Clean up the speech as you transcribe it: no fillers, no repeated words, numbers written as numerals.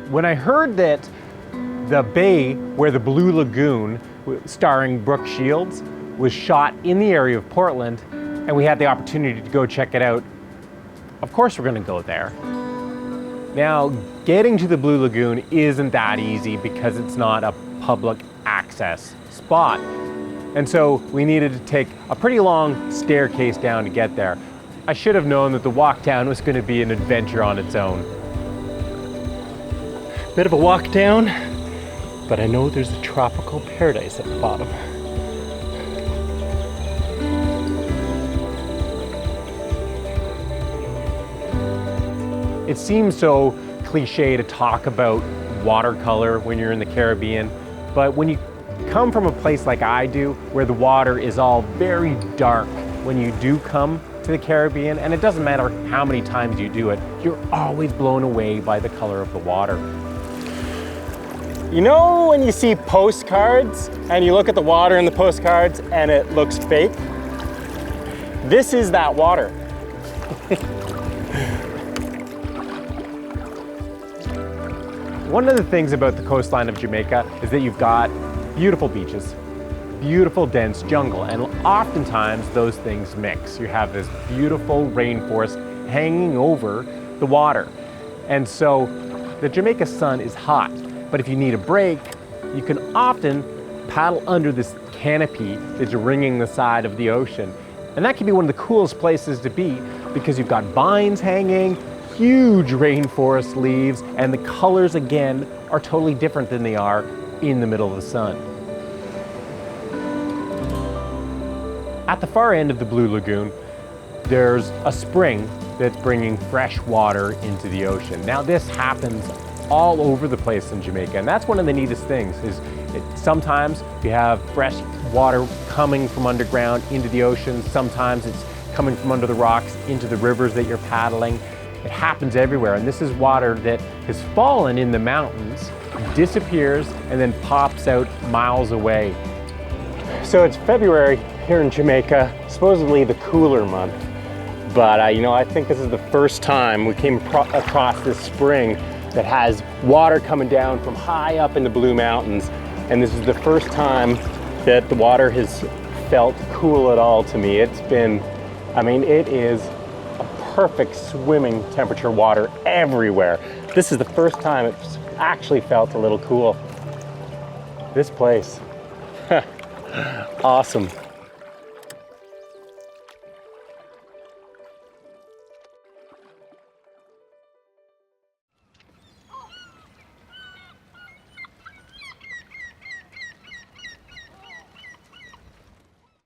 When I heard that the bay where the Blue Lagoon, starring Brooke Shields, was shot in the area of Portland, and we had the opportunity to go check it out, of course we're gonna go there. Now, getting to the Blue Lagoon isn't that easy because it's not a public access spot. And so we needed to take a pretty long staircase down to get there. I should have known that the walk down was gonna be an adventure on its own. Bit of a walk down, but I know there's a tropical paradise at the bottom. It seems so cliche to talk about watercolor when you're in the Caribbean, but when you come from a place like I do, where the water is all very dark, when you do come to the Caribbean, and it doesn't matter how many times you do it, you're always blown away by the color of the water. You know when you see postcards and you look at the water in the postcards and it looks fake? This is that water. One of the things about the coastline of Jamaica is that you've got beautiful beaches, beautiful dense jungle, and oftentimes those things mix. You have this beautiful rainforest hanging over the water. And so the Jamaica sun is hot, but if you need a break, you can often paddle under this canopy that's ringing the side of the ocean. And that can be one of the coolest places to be because you've got vines hanging, huge rainforest leaves, and the colors again are totally different than they are in the middle of the sun. At the far end of the Blue Lagoon, there's a spring that's bringing fresh water into the ocean. Now this happens all over the place in Jamaica, and that's one of the neatest things is sometimes you have fresh water coming from underground into the ocean, sometimes it's coming from under the rocks into the rivers that you're paddling. It happens everywhere, and this is water that has fallen in the mountains, disappears, and then pops out miles away. So it's February here in Jamaica, supposedly the cooler month, but you know, I think this is the first time we came across this spring that has water coming down from high up in the Blue Mountains, and this is the first time that the water has felt cool at all to me. It's been, I mean, it is a perfect swimming temperature water everywhere. This is the first time it's actually felt a little cool. This place, awesome.